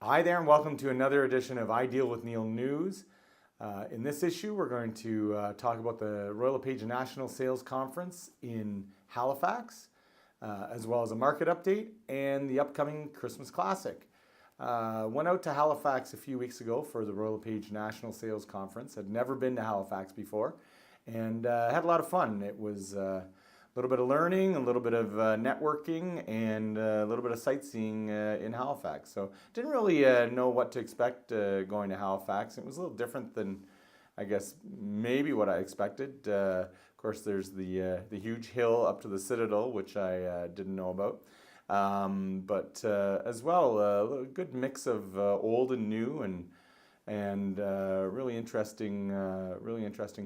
Hi there, and welcome to another edition of Ideal with Neil News. In this issue, we're going to talk about the Royal LePage National Sales Conference in Halifax, as well as a market update and the upcoming Christmas Classic. Went out to Halifax a few weeks ago for the Royal LePage National Sales Conference. Had never been to Halifax before, and had a lot of fun. It was a little bit of learning, a little bit of networking, and a little bit of sightseeing in Halifax. So didn't really know what to expect going to Halifax. It was a little different than, I guess, maybe what I expected. Of course, there's the huge hill up to the Citadel, which I didn't know about. But as well, a good mix of old and new, and really interesting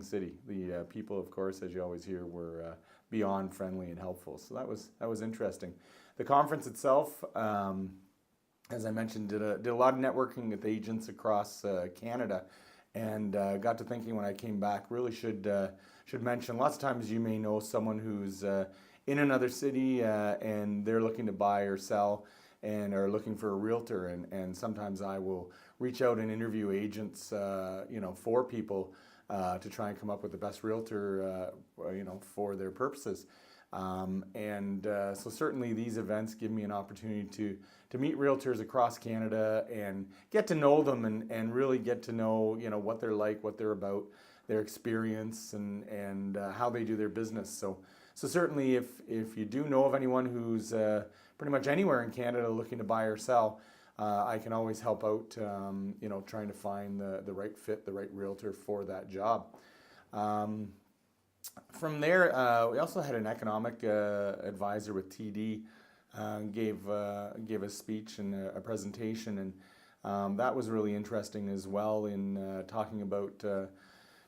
city. The people, of course, as you always hear, were beyond friendly and helpful. So that was interesting. The conference itself, as I mentioned, did a lot of networking with agents across Canada, and got to thinking when I came back, really should mention. Lots of times you may know someone who's in another city and they're looking to buy or sell and are looking for a realtor, and sometimes I will reach out and interview agents, for people to try and come up with the best realtor, for their purposes. So certainly these events give me an opportunity to meet realtors across Canada and get to know them, and really get to know, what they're like, what they're about, their experience, and how they do their business. So certainly if you do know of anyone who's pretty much anywhere in Canada looking to buy or sell, I can always help out, trying to find the right fit, the right realtor for that job. From there, we also had an economic advisor with TD, gave a speech and a presentation, and that was really interesting as well in talking about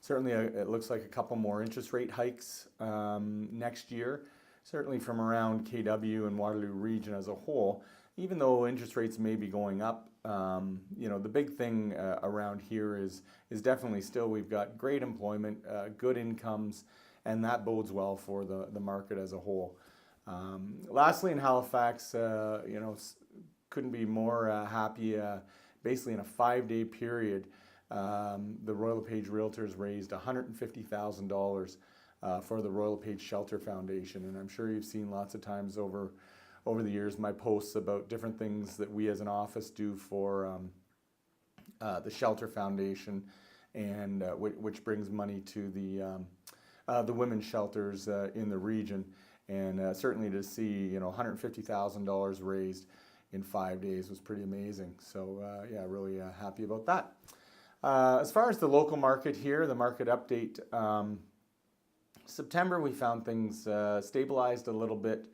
certainly it looks like a couple more interest rate hikes next year, certainly from around KW and Waterloo region as a whole. Even though interest rates may be going up, the big thing around here is definitely still we've got great employment, good incomes, and that bodes well for the market as a whole. Lastly, in Halifax, couldn't be more happy. Basically, in a 5-day period, the Royal LePage Realtors raised $150,000 for the Royal LePage Shelter Foundation, and I'm sure you've seen lots of times over the years my posts about different things that we as an office do for the Shelter Foundation, and which brings money to the women's shelters in the region. And certainly to see $150,000 raised in 5 days was pretty amazing. So really happy about that. As far as the local market here, the market update, September we found things stabilized a little bit.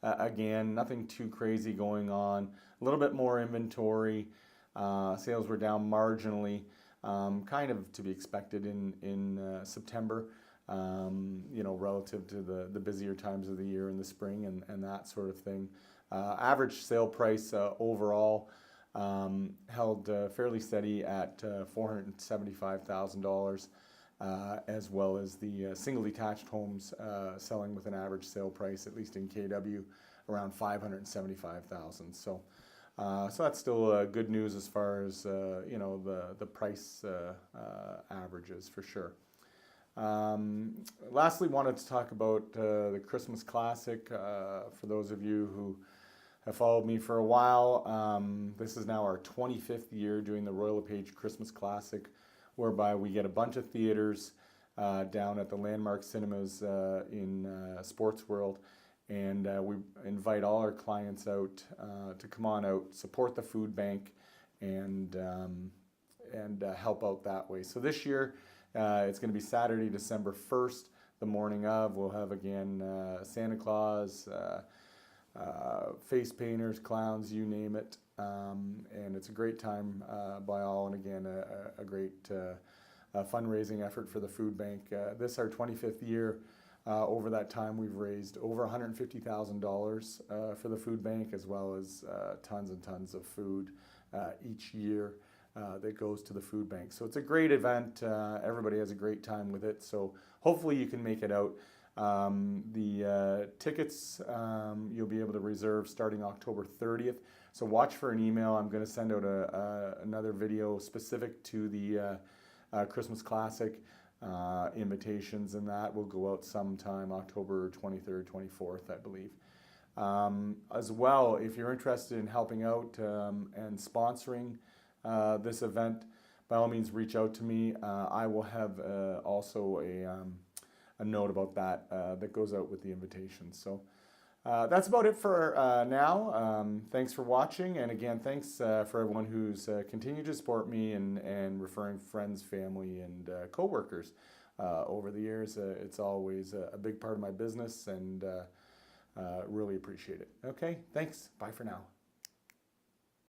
Again, nothing too crazy going on. A little bit more inventory. Sales were down marginally, kind of to be expected in September, relative to the busier times of the year in the spring and that sort of thing. Average sale price overall held fairly steady at $475,000. As well as the single detached homes selling with an average sale price, at least in KW, around $575,000. So that's still good news as far as the price averages for sure. Lastly, wanted to talk about the Christmas Classic. For those of you who have followed me for a while, this is now our 25th year doing the Royal LePage Christmas Classic, whereby we get a bunch of theaters down at the Landmark Cinemas in Sports World, and we invite all our clients out to come on out, support the food bank, and help out that way. So this year it's going to be Saturday, December 1st, the morning of. We'll have again Santa Claus, face painters, clowns, you name it. And it's a great time by all, and again, a great fundraising effort for the food bank. This our 25th year. Over that time, we've raised over $150,000 for the food bank, as well as tons and tons of food each year that goes to the food bank. So it's a great event. Everybody has a great time with it. So hopefully you can make it out. The tickets you'll be able to reserve starting October 30th So watch for an email. I'm going to send out another video specific to the Christmas Classic invitations, and that will go out sometime October 23rd, 24th, I believe. As well, if you're interested in helping out and sponsoring this event, by all means reach out to me. I will have also a note about that that goes out with the invitation. So that's about it for now. Thanks for watching, and again, thanks for everyone who's continued to support me and referring friends, family, and co-workers over the years. It's always a big part of my business, and really appreciate it. Okay, thanks. Bye for now.